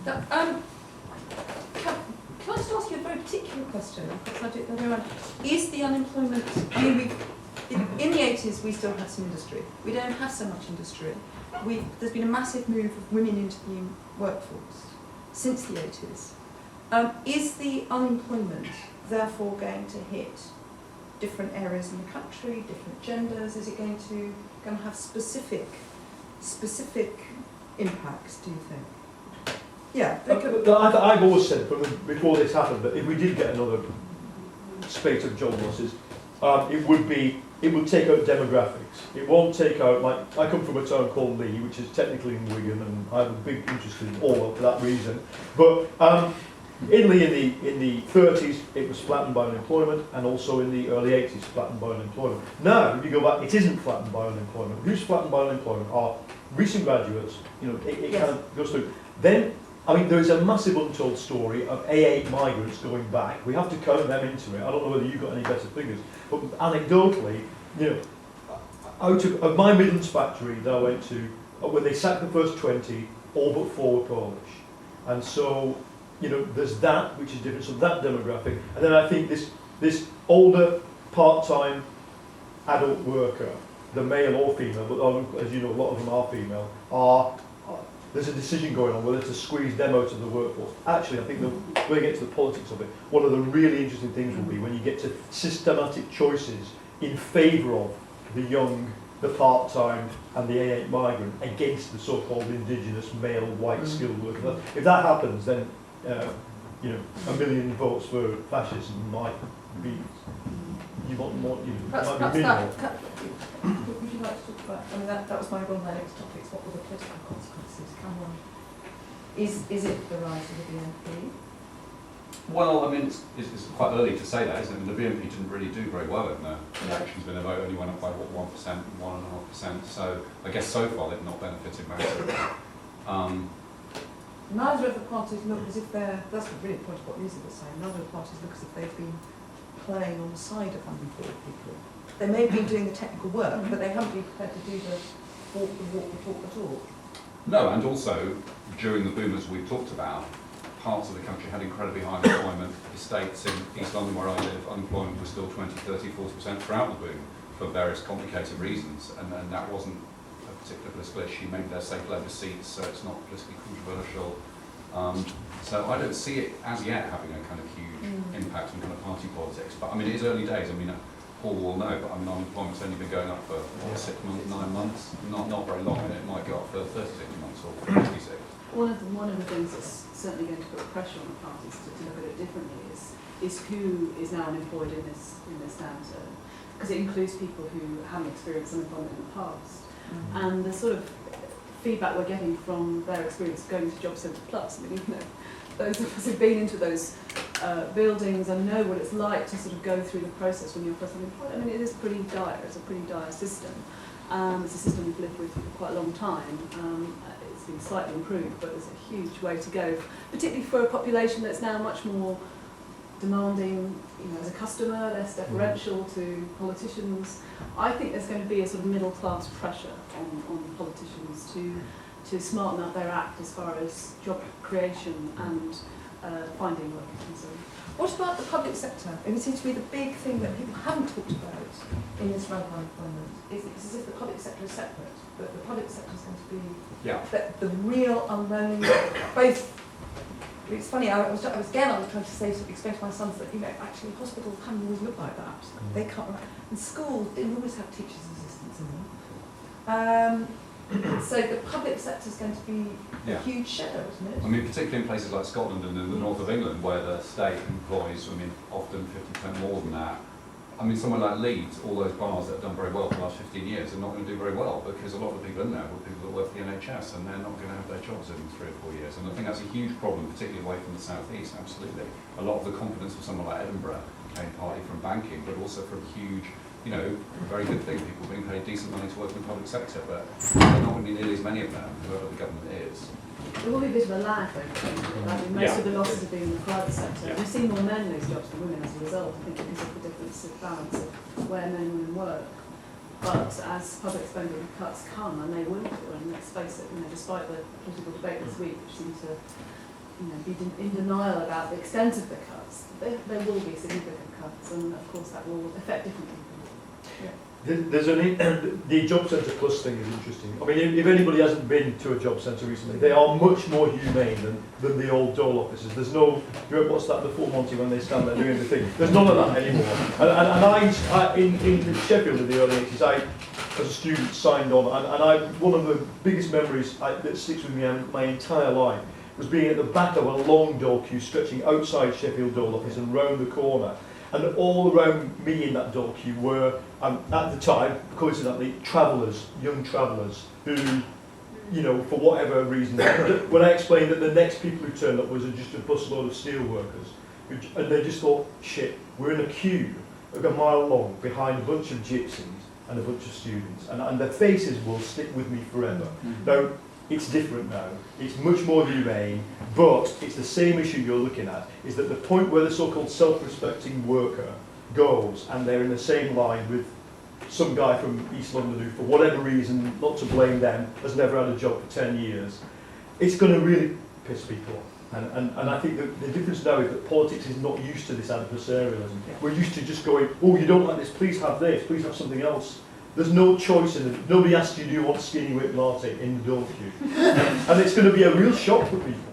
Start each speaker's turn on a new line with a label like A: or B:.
A: Can I just ask you a very particular question? Is the unemployment, I mean, in the 80s we still had some industry. We don't have so much industry. There's been a massive move of women into the workforce since the 80s. Is the unemployment therefore going to hit different areas in the country, different genders? Is it going to have specific impacts, do you think? Yeah.
B: I've always said, before this happened, that if we did get another spate of job losses, it would take out demographics. It won't take out, like, I come from a town called Lee, which is technically in Wigan, and I have a big interest in Orwell for that reason. But in Lee, in the 30s, it was flattened by unemployment, and also in the early 80s, flattened by unemployment. Now, if you go back, it isn't flattened by unemployment. Who's flattened by unemployment are recent graduates. You know, it
A: yes.
B: kind of goes through. Then, I mean, there is a massive untold story of A8 migrants going back. We have to count them into it. I don't know whether you've got any better figures, but anecdotally, you know, out of my Midlands factory that I went to, when they sacked the first 20, all but 4 were Polish. And so, you know, there's that, which is different, so that demographic. And then I think this older, part-time adult worker, the male or female, but as you know, a lot of them are female, there's a decision going on whether to squeeze them out of the workforce. Actually, I think when we get to the politics of it, one of the really interesting things will be when you get to systematic choices in favour of the young, the part-time and the A8 migrant against the so-called indigenous male white skilled worker. If that happens, then you know, 1 million votes for fascism might be might be minimal.
A: Would you like to talk about? I mean, that was one of my next topics. What were the political consequences? Come on. Is it the rise of the BNP?
C: Well, I mean, it's quite early to say that, isn't it? I mean, the BNP didn't really do very well in the elections. When the vote only went up by 1%, 1.5%. So I guess so far they've not benefited massively.
A: Neither of the parties look as if they're. That's really the point of what Lisa was saying. Neither of the parties look as if they've been playing on the side of unemployed people. They may have been doing the technical work, but they haven't been prepared to do the walk, the talk, the talk.
C: No, and also during the boom, as we've talked about, parts of the country had incredibly high unemployment. Estates in East London, where I live, unemployment was still 20, 30, 40% throughout the boom for various complicated reasons, and that wasn't a particular political issue. Maybe they're safe Labour seats, so it's not politically controversial. So I don't see it as yet having a kind of huge impact on kind of party politics. But I mean, it is early days. I mean, Paul will know, but I mean, unemployment's only been going up for 6 months, 9 months, not very long, and it might go up for 36 months or 56.
D: One of the things that's certainly going to put pressure on the parties to look at it differently is who is now unemployed in this downturn, because it includes people who haven't experienced unemployment in the past, and the sort of feedback we're getting from their experience going to Job Centre Plus. I mean, you know, those of us who've been into those buildings and know what it's like to sort of go through the process when you're first unemployed. I mean, it is pretty dire. It's a pretty dire system. It's a system we've lived with for quite a long time. It's been slightly improved, but there's a huge way to go, particularly for a population that's now much more demanding, you know, as a customer, less deferential to politicians. I think there's going to be a sort of middle class pressure on politicians to smarten up their act as far as job creation and finding work is concerned.
A: What about the public sector? It seems to be the big thing that people haven't talked about in this round of unemployment. It's as if the public sector is separate, but the public sector is going to be the real unknown. Both. It's funny. I was trying to explain to my sons that, you know, actually hospitals haven't always looked like that. They can't. And schools didn't always have teachers' assistants in them. So the public sector is going to be a huge shadow, isn't it?
C: I mean, particularly in places like Scotland and in the north of England, where the state employs, I mean, often 50% more than that. I mean, somewhere like Leeds, all those bars that have done very well for the last 15 years are not going to do very well, because a lot of the people in there were people that work for the NHS, and they're not going to have their jobs in 3 or 4 years. And I think that's a huge problem, particularly away from the southeast. Absolutely, a lot of the confidence of someone like Edinburgh came partly from banking, but also from huge, you know, very good thing, people being paid decent money to work in the public sector, but there are not going to be nearly as many of them, whoever the government is.
D: There will be a bit of a lag, though. I mean, most of the losses have been in the private sector. We've seen more men lose jobs than women as a result, I think, because of the difference of balance of where men and women work. But as public spending cuts come, and they will do, and let's face it, you know, despite the political debate this week, which seemed to be in denial about the extent of the cuts. There will be significant cuts, and of course that will affect different people.
B: There's the job centre plus thing is interesting. I mean, if anybody hasn't been to a job centre recently, they are much more humane than the old dole offices. There's no, you know, what's that, the full Monty when they stand there doing the thing. There's none of that anymore. And I in Sheffield in the early 80s, I, as a student, signed on, and one of the biggest memories that sticks with me my entire life was being at the back of a long dole queue stretching outside Sheffield dole office and round the corner. And all around me in that dole queue were, at the time, coincidentally, travellers, young travellers, who, you know, for whatever reason, when I explained that the next people who turned up was just a busload of steel workers, and they just thought, shit, we're in a queue, like a mile long, behind a bunch of gypsies and a bunch of students, and their faces will stick with me forever. Now, it's different now. It's much more humane, but it's the same issue you're looking at, is that the point where the so-called self-respecting worker goes and they're in the same line with some guy from East London who, for whatever reason, not to blame them, has never had a job for 10 years, it's going to really piss people off. And I think that the difference now is that politics is not used to this adversarialism. We're used to just going, oh, you don't like this, please have this, please have something else. There's no choice in it. Nobody asks you, do you want skinny whip latte in the dole queue? And it's going to be a real shock for people.